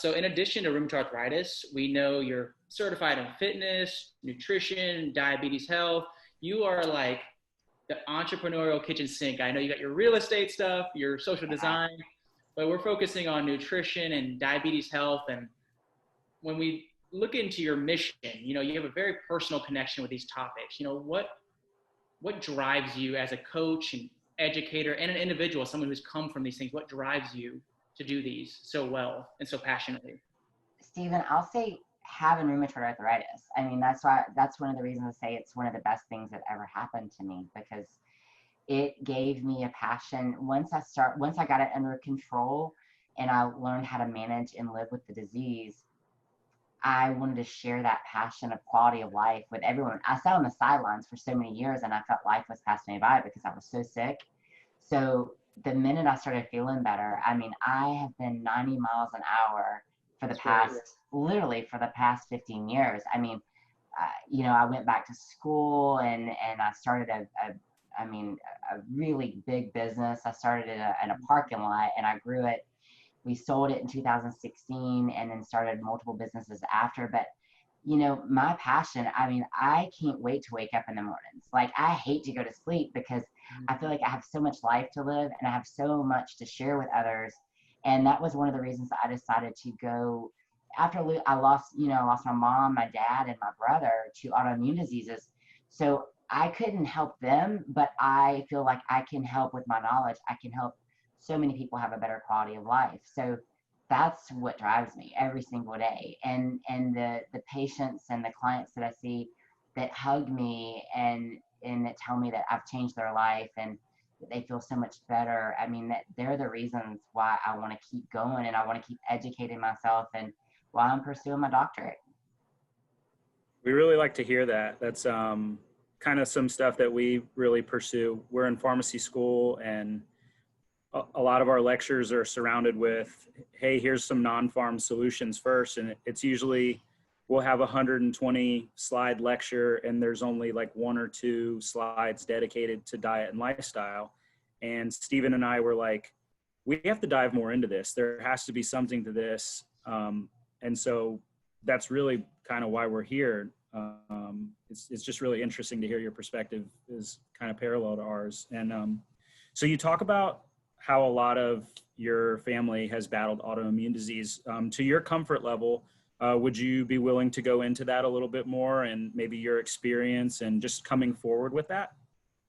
So in addition to rheumatoid arthritis, we know you're certified in fitness, nutrition, diabetes health. You are like the entrepreneurial kitchen sink. I know you got your real estate stuff, your social design, but we're focusing on nutrition and diabetes health. And when we look into your mission, you know, you have a very personal connection with these topics. You know, what drives you as a coach and educator and an individual, someone who's come from these things? What drives you to do these so well and so passionately? Stephen, I'll say having rheumatoid arthritis. I mean, that's one of the reasons I say it's one of the best things that ever happened to me, because it gave me a passion. Once I got it under control and I learned how to manage and live with the disease, I wanted to share that passion of quality of life with everyone. I sat on the sidelines for so many years and I felt life was passing me by because I was so sick. So the minute I started feeling better, I mean, I have been 90 miles an hour for the literally for the past 15 years. I mean, you know, I went back to school and I started a really big business. I started in a parking lot and I grew it. We sold it in 2016 and then started multiple businesses after. But, you know, my passion, I mean, I can't wait to wake up in the mornings. Like, I hate to go to sleep because I feel like I have so much life to live and I have so much to share with others. And that was one of the reasons I decided to go after I lost my mom, my dad, and my brother to autoimmune diseases. So I couldn't help them, but I feel like I can help with my knowledge. I can help so many people have a better quality of life. So that's what drives me every single day. And the patients and the clients that I see that hug me and that tell me that I've changed their life and that they feel so much better. I mean, that they're the reasons why I want to keep going and I want to keep educating myself and why I'm pursuing my doctorate. We really like to hear that. That's kind of some stuff that we really pursue. We're in pharmacy school and a lot of our lectures are surrounded with, hey, here's some non-pharm solutions first. And it's usually, we'll have a 120 slide lecture and there's only like 1 or 2 slides dedicated to diet and lifestyle. And Stephen and I were like, we have to dive more into this. There has to be something to this. And so that's really kind of why we're here. It's just really interesting to hear your perspective is kind of parallel to ours. And so you talk about how a lot of your family has battled autoimmune disease. To your comfort level, would you be willing to go into that a little bit more and maybe your experience and just coming forward with that?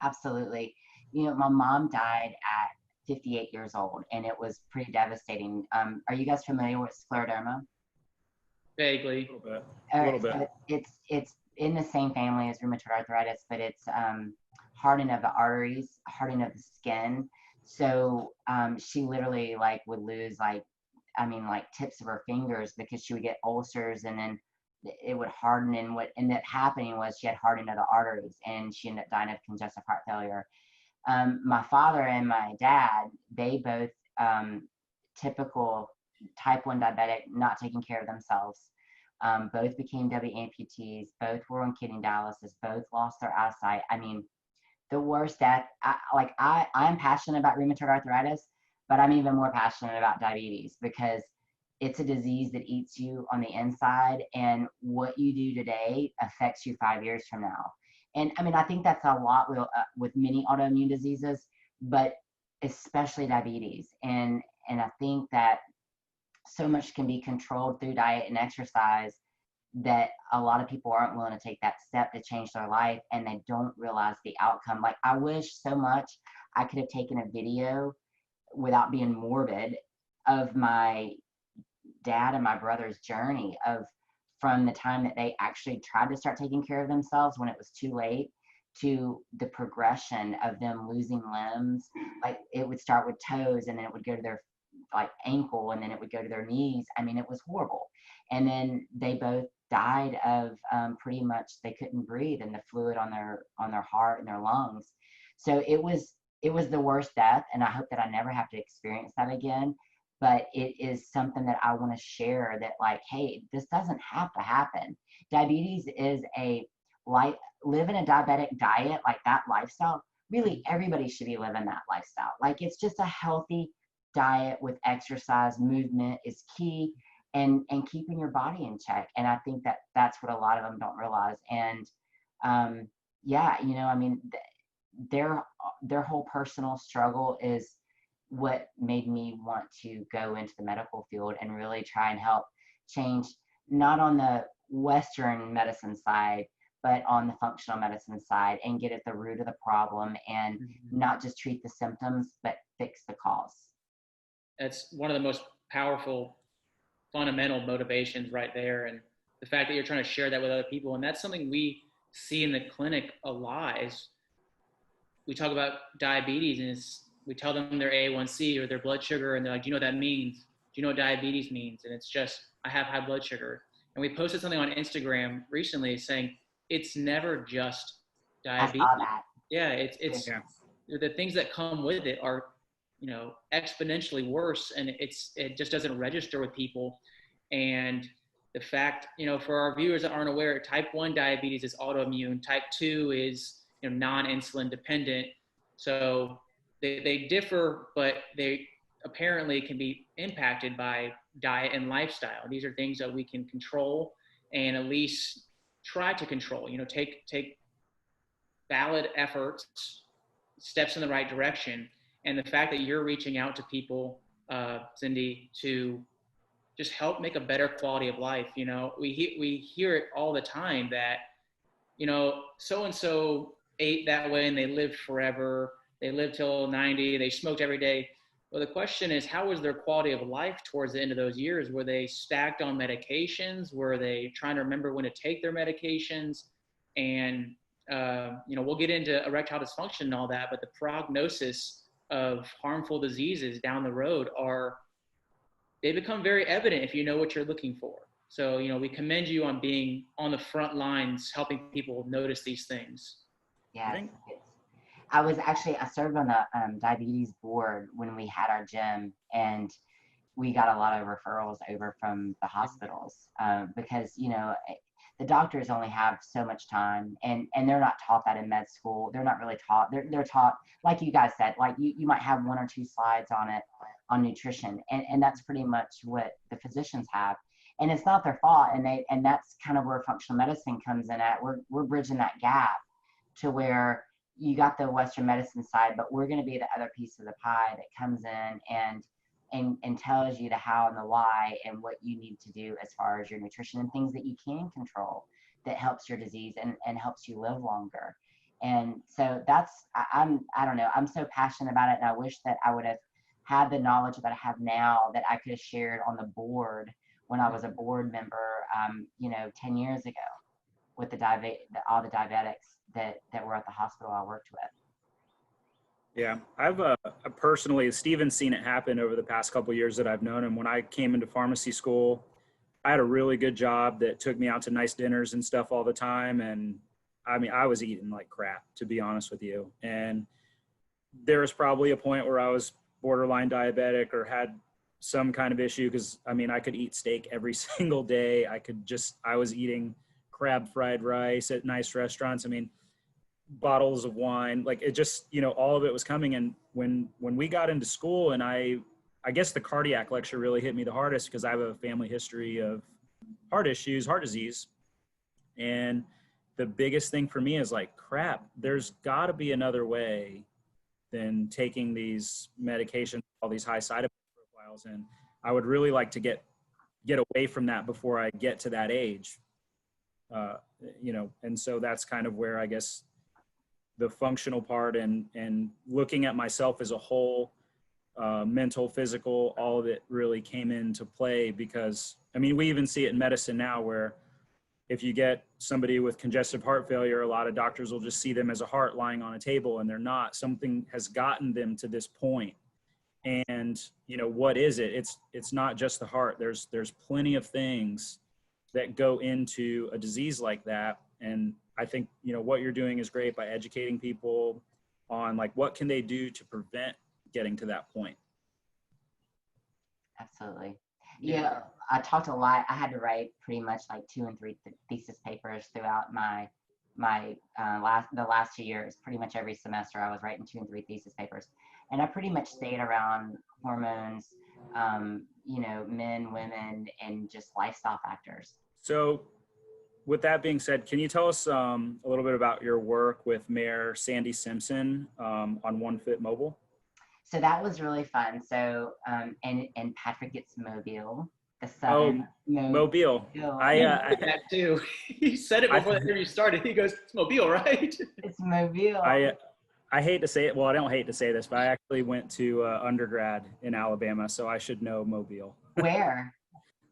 Absolutely. You know, my mom died at 58 years old and it was pretty devastating. Are you guys familiar with scleroderma? Vaguely. A little bit. A little bit. So it's in the same family as rheumatoid arthritis, but it's hardening of the arteries, hardening of the skin. So she literally would lose tips of her fingers because she would get ulcers and then it would harden. And what ended up happening was she had hardening of the arteries and she ended up dying of congestive heart failure. My father and my dad, they both typical type 1 diabetic, not taking care of themselves. Both became W amputees, both were on kidney dialysis, both lost their eyesight. I mean, the worst death. I'm passionate about rheumatoid arthritis, but I'm even more passionate about diabetes because it's a disease that eats you on the inside, and what you do today affects you 5 years from now. And I mean, I think that's a lot with many autoimmune diseases, but especially diabetes. And I think that so much can be controlled through diet and exercise that a lot of people aren't willing to take that step to change their life and they don't realize the outcome. Like, I wish so much I could have taken a video without being morbid of my dad and my brother's journey from the time that they actually tried to start taking care of themselves when it was too late to the progression of them losing limbs. Like, it would start with toes and then it would go to their ankle and then it would go to their knees. I mean, it was horrible. And then they both died of pretty much they couldn't breathe and the fluid on their heart and their lungs. So it was the worst death, and I hope that I never have to experience that again. But it is something that I want to share, that hey, this doesn't have to happen. Diabetes is living a diabetic diet, like that lifestyle. Really, everybody should be living that lifestyle. It's just a healthy diet with exercise. Movement is key. and keeping your body in check. And I think that that's what a lot of them don't realize. And yeah, you know, I mean, their whole personal struggle is what made me want to go into the medical field and really try and help change, not on the Western medicine side, but on the functional medicine side, and get at the root of the problem and not just treat the symptoms, but fix the cause. That's one of the most powerful, fundamental motivations right there. And the fact that you're trying to share that with other people. And that's something we see in the clinic a lot is we talk about diabetes, and we tell them their A1C or their blood sugar, and they're like, do you know what that means? Do you know what diabetes means? And it's just, I have high blood sugar. And we posted something on Instagram recently saying, it's never just diabetes. I saw that. Yeah, it's the things that come with it are, you know, exponentially worse, and it just doesn't register with people. And the fact, you know, for our viewers that aren't aware, type 1 diabetes is autoimmune, type 2 is, you know, non-insulin dependent. So they differ, but they apparently can be impacted by diet and lifestyle. These are things that we can control, and at least try to control, you know, take valid efforts, steps in the right direction. And the fact that you're reaching out to people, Cindy, to just help make a better quality of life. You know, we hear it all the time that, you know, so-and-so ate that way and they lived forever. They lived till 90, they smoked every day. Well, the question is, how was their quality of life towards the end of those years? Were they stacked on medications? Were they trying to remember when to take their medications? And, you know, we'll get into erectile dysfunction and all that, but the prognosis of harmful diseases down the road they become very evident if you know what you're looking for. So, you know, we commend you on being on the front lines, helping people notice these things. Yeah. I served on the diabetes board when we had our gym, and we got a lot of referrals over from the hospitals because, you know, the doctors only have so much time, and they're not taught that in med school. They're not really taught. They're taught, like you guys said, like you might have 1 or 2 slides on it, on nutrition. And that's pretty much what the physicians have. And it's not their fault. And that's kind of where functional medicine comes in at. We're bridging that gap to where you got the Western medicine side, but we're going to be the other piece of the pie that comes in and tells you the how and the why and what you need to do as far as your nutrition and things that you can control that helps your disease and helps you live longer. And so I don't know, I'm so passionate about it, and I wish that I would have had the knowledge that I have now that I could have shared on the board when I was a board member, you know, 10 years ago with all the diabetics that were at the hospital I worked with. Yeah, I've personally, Steven's seen it happen over the past couple of years that I've known him. When I came into pharmacy school, I had a really good job that took me out to nice dinners and stuff all the time. And I mean, I was eating like crap, to be honest with you. And there was probably a point where I was borderline diabetic or had some kind of issue, because I mean, I could eat steak every single day. I was eating crab fried rice at nice restaurants. I mean, bottles of wine, like it just, you know, all of it was coming. And when we got into school, and I guess the cardiac lecture really hit me the hardest, because I have a family history of heart issues, heart disease. And the biggest thing for me is like, crap, there's got to be another way than taking these medications, all these high side effect profiles. And I would really like to get away from that before I get to that age. You know, and so that's kind of where I guess the functional part and looking at myself as a whole, mental, physical, all of it really came into play. Because I mean, we even see it in medicine now, where if you get somebody with congestive heart failure, a lot of doctors will just see them as a heart lying on a table, and they're not. Something has gotten them to this point. And, you know, what is it? It's not just the heart. There's plenty of things that go into a disease like that. And I think, you know, what you're doing is great by educating people on like, what can they do to prevent getting to that point? Absolutely. Yeah, I talked a lot. I had to write pretty much like 2 and 3 thesis papers throughout the last 2 years. Pretty much every semester I was writing 2 and 3 thesis papers. And I pretty much stayed around hormones, men, women, and just lifestyle factors. So with that being said, can you tell us a little bit about your work with Mayor Sandy Simpson on One Fit Mobile? So that was really fun. So, and Patrick gets Mobile, the Oh, Southern Mobile. That too. He said it before the interview started. He goes, "It's Mobile, right?" It's Mobile. I hate to say it. Well, I don't hate to say this, but I actually went to undergrad in Alabama, so I should know Mobile. Where?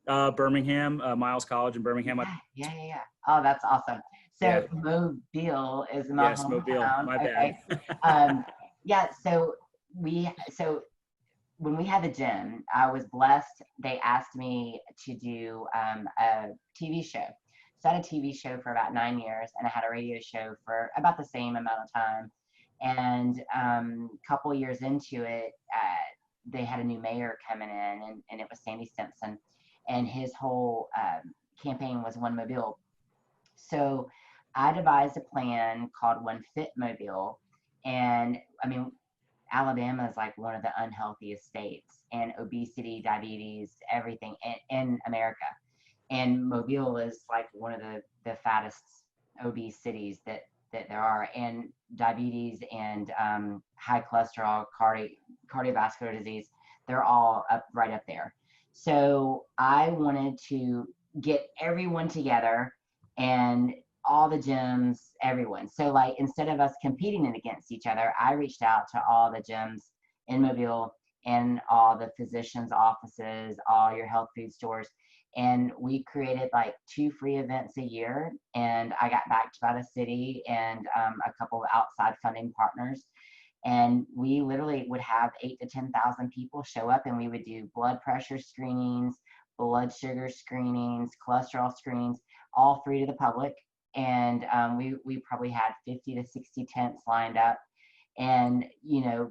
Birmingham, Miles College in Birmingham. Yeah. Oh, that's awesome. So Yeah. Mobile is my Yes, hometown. Mobile. My bad. Okay. Yeah. So when we had the gym, I was blessed. They asked me to do a TV show. So I had a TV show for about 9 years, and I had a radio show for about the same amount of time. And a couple years into it, they had a new mayor coming in, and it was Sandy Simpson. And his whole campaign was One Mobile. So I devised a plan called One Fit Mobile. And I mean, Alabama is like one of the unhealthiest states, and obesity, diabetes, everything in America. And Mobile is like one of the fattest obese cities that there are, and diabetes and high cholesterol, cardiovascular disease, they're all right up there. So I wanted to get everyone together and all the gyms, everyone. So like, instead of us competing against each other, I reached out to all the gyms in Mobile and all the physicians' offices, all your health food stores. And we created like 2 free events a year. And I got backed by the city and a couple of outside funding partners. And we literally would have 8,000 to 10,000 people show up, and we would do blood pressure screenings, blood sugar screenings, cholesterol screenings, all free to the public. And we probably had 50 to 60 tents lined up, and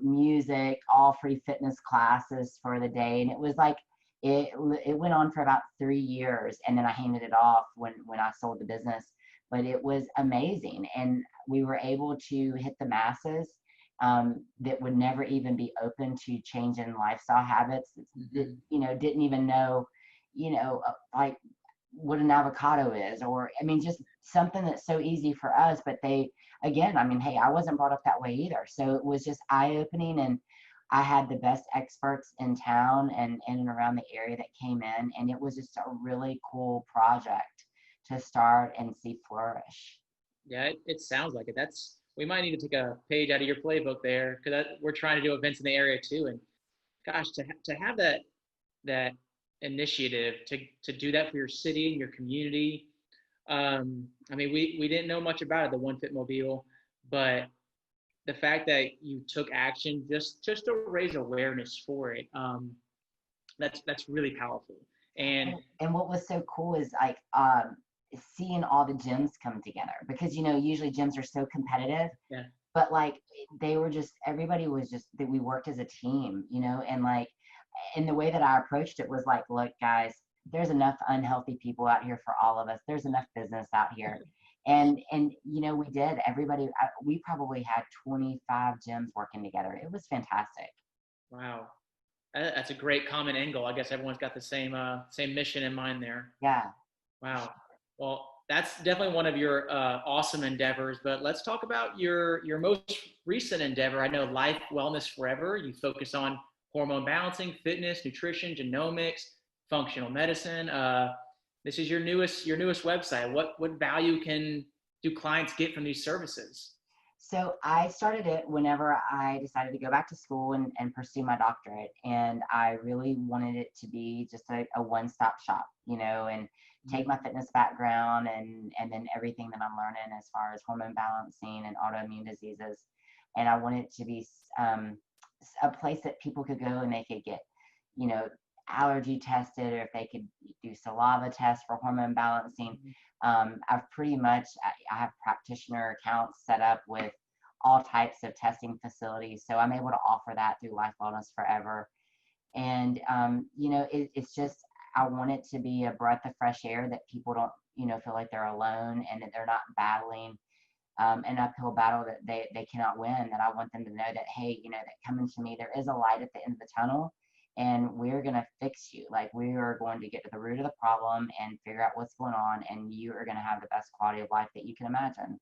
music, all free fitness classes for the day. And it was like it went on for about 3 years, and then I handed it off when I sold the business. But it was amazing, and we were able to hit the masses that would never even be open to changing lifestyle habits. That, didn't even know like what an avocado is, or I mean, just something that's so easy for us. But they, again, I mean, hey, I wasn't brought up that way either, so it was just eye-opening. And I had the best experts in town and in and around the area that came in, and it was just a really cool project to start and see flourish. Yeah, it sounds like it. We might need to take a page out of your playbook there, because we're trying to do events in the area too. And gosh, to have that initiative to do that for your city and your community. I mean, we didn't know much about it, the One Fit Mobile, but the fact that you took action just to raise awareness for it, that's really powerful. And what was so cool is like seeing all the gyms come together, because usually gyms are so competitive. Yeah. But like everybody was just that we worked as a team, and like, and the way that I approached it was like, look guys, there's enough unhealthy people out here for all of us. There's enough business out here. And we did. Everybody, we probably had 25 gyms working together. It was fantastic. Wow. That's a great common angle. I guess everyone's got the same mission in mind there. Yeah. Wow. Well, that's definitely one of your awesome endeavors, but let's talk about your most recent endeavor. I know Life Wellness Forever. You focus on hormone balancing, fitness, nutrition, genomics, functional medicine. This is your newest website. What value do clients get from these services? So I started it whenever I decided to go back to school and pursue my doctorate. And I really wanted it to be just a one-stop shop, and take my fitness background and then everything that I'm learning as far as hormone balancing and autoimmune diseases. And I wanted it to be a place that people could go and they could get, allergy tested, or if they could do saliva tests for hormone balancing. I've pretty much, I have practitioner accounts set up with all types of testing facilities. So I'm able to offer that through Life Wellness Forever. And, it's just, I want it to be a breath of fresh air that people don't, feel like they're alone and that they're not battling an uphill battle that they cannot win. That I want them to know that, hey, that coming to me, there is a light at the end of the tunnel. and we're going to fix you. Like, we are going to get to the root of the problem and figure out what's going on, and you are going to have the best quality of life that you can imagine.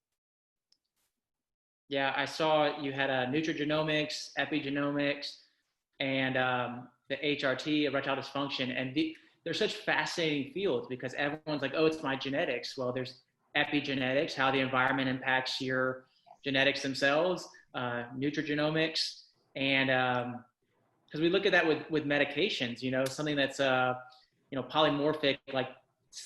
Yeah, I saw you had a Nutrigenomics, epigenomics, and the HRT, erectile dysfunction, and they're such fascinating fields because everyone's like, oh, it's my genetics. Well, there's epigenetics, how the environment impacts your genetics themselves, nutrigenomics, and because we look at that with medications, you know, something that's you know, polymorphic, like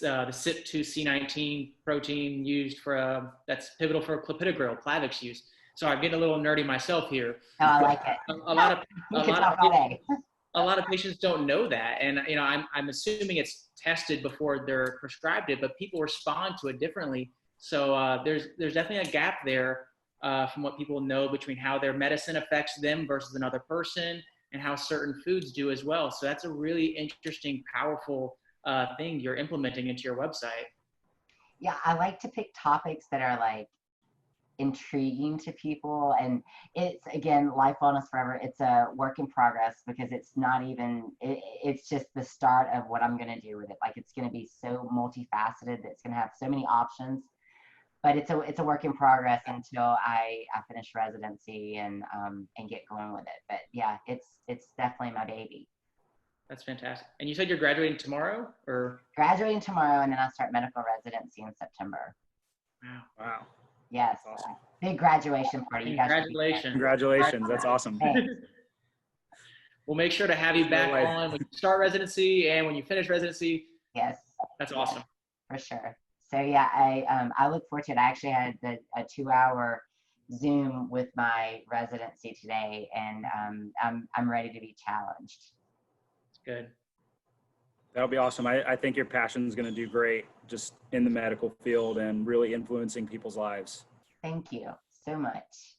the CYP2C19 protein used for that's pivotal for clopidogrel, Plavix use. Sorry, I'm getting a little nerdy myself here. Oh, I like it. A lot of We can talk all day. a lot of patients don't know that, and you know, I'm assuming it's tested before they're prescribed it, but people respond to it differently. So there's definitely a gap there from what people know between how their medicine affects them versus another person, and how certain foods do as well. So that's a really interesting, powerful thing you're implementing into your website. Yeah, I like to pick topics that are like intriguing to people, and it's, again, Life Wellness Forever, it's a work in progress because it's not even it's just the start of what I'm going to do with it. Like, it's going to be so multifaceted that it's going to have so many options, but it's a work in progress until I finish residency and get going with it. But yeah, it's definitely my baby. That's fantastic. And you said you're graduating tomorrow, or? Graduating tomorrow, and then I'll start medical residency in September. Wow. Yes. That's awesome. Big graduation party. You guys should be there. Congratulations. Congratulations. That's awesome. Thanks. We'll make sure to have you back on when you start residency and when you finish residency. Yes. That's awesome. For sure. So yeah, I look forward to it. I actually had a 2-hour Zoom with my residency today, and I'm ready to be challenged. Good. That'll be awesome. I think your passion is going to do great just in the medical field and really influencing people's lives. Thank you so much.